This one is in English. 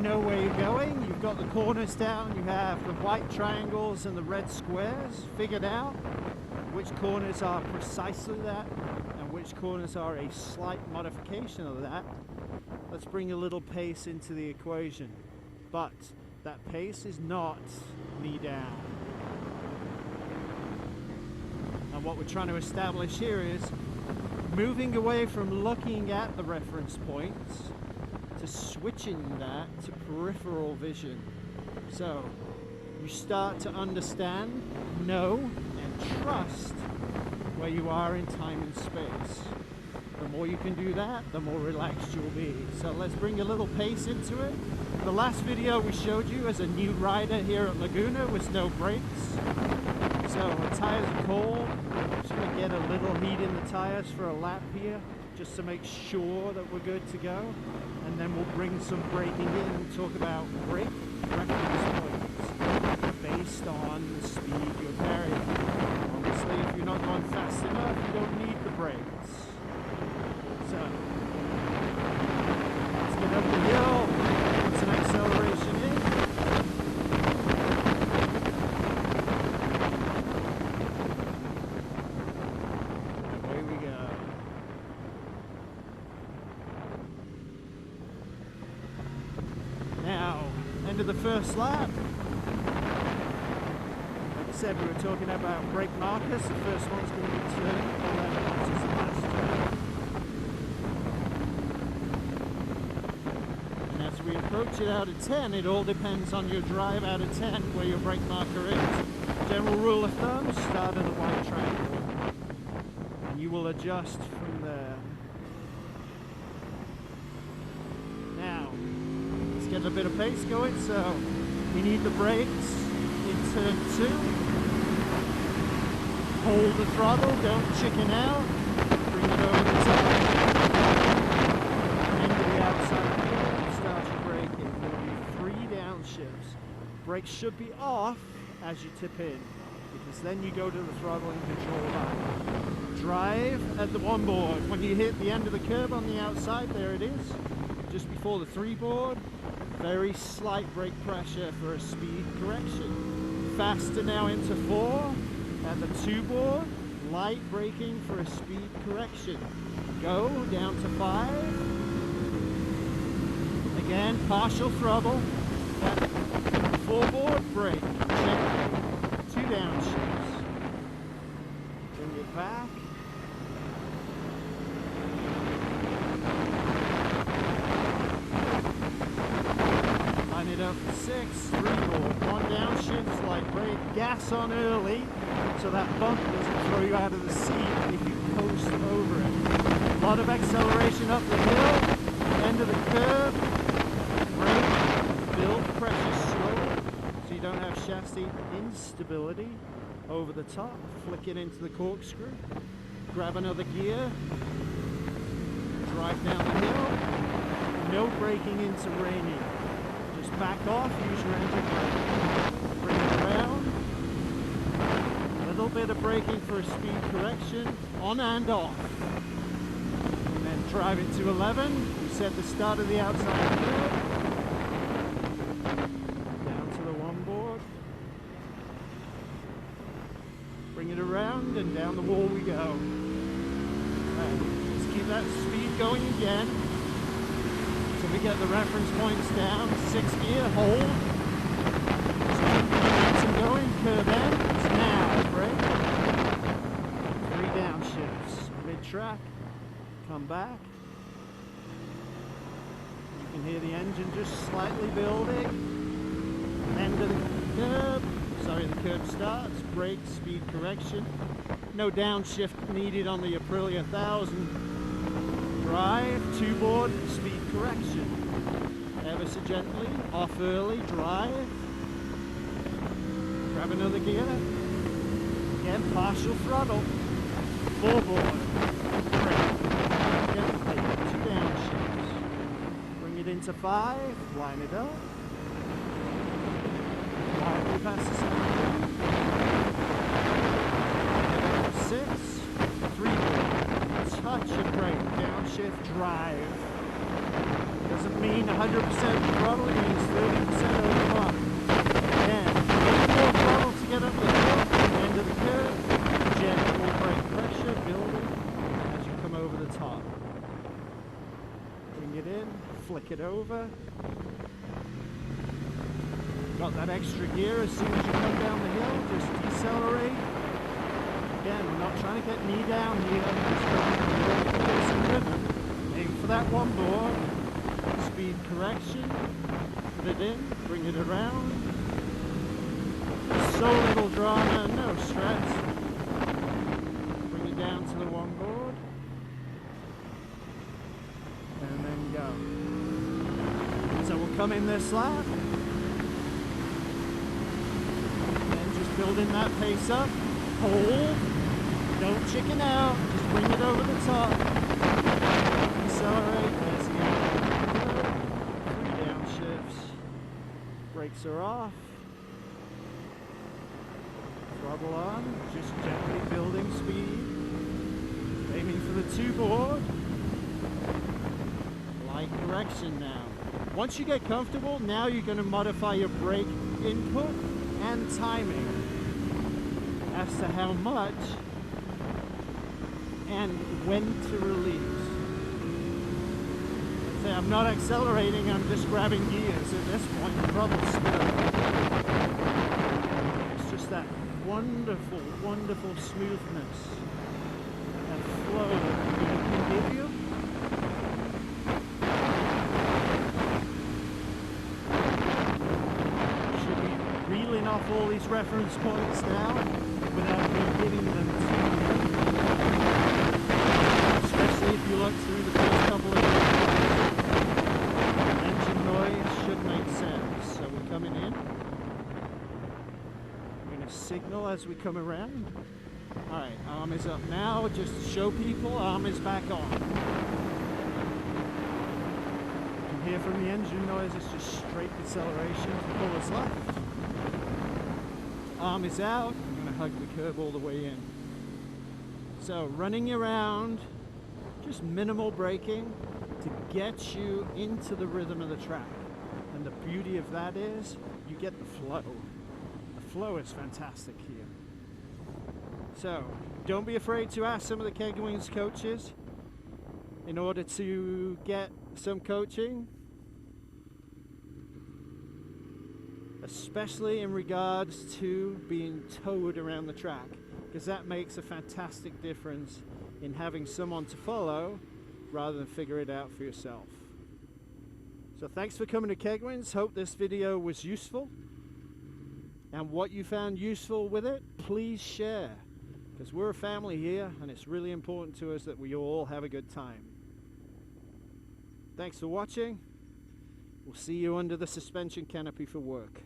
know where you're going. You've got the corners down. You have the white triangles and the red squares figured out. Which corners are precisely that and which corners are a slight modification of that. Let's bring a little pace into the equation. But that pace is not knee down. And what we're trying to establish here is moving away from looking at the reference points to switching that to peripheral vision. So you start to understand, know, and trust where you are in time and space. The more you can do that, the more relaxed you'll be. So let's bring a little pace into it. The last video we showed you as a new rider here at Laguna was no brakes. So the tires are cold. Just gonna get a little heat in the tires for a lap here, just to make sure that we're good to go. And then we'll bring some braking in and talk about brake reference points based on the speed you're carrying. Obviously, if you're not going fast enough, you don't need the brakes. So, let's get up the hill, put some acceleration in. And away we go. Now, end of the first lap. Like I said, we were talking about brake markers. The first one's going to be turning 11, which is the last turn. And as we approach it out of 10, it all depends on your drive out of 10, where your brake marker is. General rule of thumb, start at the white triangle. And you will adjust from there. Now, let's get a bit of pace going. So we need the brakes in turn 2. Hold the throttle, don't chicken out. Bring it over the top. Into the outside wheel, start your braking. There'll be 3 downshifts. Brakes should be off as you tip in, because then you go to the throttle and control that. Drive at the 1 board. When you hit the end of the curb on the outside, there it is. Just before the 3 board, very slight brake pressure for a speed correction. Faster now into 4. At the 2 board, light braking for a speed correction. Go down to 5. Again, partial throttle. At 4 board, brake. Check. 2 downshifts. Bring it back. Line it up for 6. 3 board. 1 downshift, slight brake. Gas on early, so that bump doesn't throw you out of the seat if you coast over it. A lot of acceleration up the hill, end of the curve, brake, build pressure slowly, so you don't have chassis instability over the top. Flick it into the corkscrew, grab another gear, drive down the hill, no braking into reining. Just back off, use your engine brake. Bring it around. A little bit of braking for a speed correction, on and off. And then drive it to 11. We set the start of the outside curve. Down to the 1 board. Bring it around and down the wall we go. Let's keep that speed going again. So we get the reference points down. 6 gear, hold. Momentum going, curve end. It's now, brake. 3 downshifts. Mid-track. Come back. You can hear the engine just slightly building. End of the curb. Sorry, the curb starts. Brake, speed correction. No downshift needed on the Aprilia 1000. Drive, 2 board, speed correction. Ever so gently, off early, drive. Grab another gear. Again, partial throttle. 4 board. Brake. Gently, 2 downshifts. Bring it into 5, line it up. Quietly past the 7. 6, 3 board. Touch of brake, downshift, drive. doesn't mean 100% throttle, it means 30% over bump. And get more throttle to get up the hill, end of the curve, gentle brake pressure building as you come over the top. Bring it in, flick it over. Got that extra gear as soon as you come down the hill, just decelerate. Again, we're not trying to get knee down here, just trying to get some rhythm. Aim for that one board, speed correction, put it in, bring it around. So little drama, no stress. Bring it down to the one board, and then go. So we'll come in this lap, and just building that pace up, hold, don't chicken out, just bring it over the top. Accelerate, there's the end. 3 downshifts. Brakes are off. Throttle on, just gently building speed. Aiming for the 2 board. Light correction now. Once you get comfortable, now you're going to modify your brake input and timing as to how much and when to release. I'm not accelerating, I'm just grabbing gears at this point. The throttle's still. It's just that wonderful, wonderful smoothness and flow that it can give you. Should be reeling off all these reference points now without me hitting them too much. Especially if you look through the first couple of should make sense. So we're coming in. We're going to signal as we come around. Alright, arm is up now. Just to show people, arm is back on. You can hear from the engine noise, it's just straight deceleration to pull us left. Arm is out. I'm going to hug the curb all the way in. So running around, just minimal braking to get you into the rhythm of the track. And the beauty of that is you get the flow. The flow is fantastic here. So don't be afraid to ask some of the Kegwings coaches in order to get some coaching, especially in regards to being towed around the track, because that makes a fantastic difference in having someone to follow rather than figure it out for yourself. So thanks for coming to Kegwings. Hope this video was useful. And what you found useful with it, please share. Because we're a family here and it's really important to us that we all have a good time. Thanks for watching. We'll see you under the suspension canopy for work.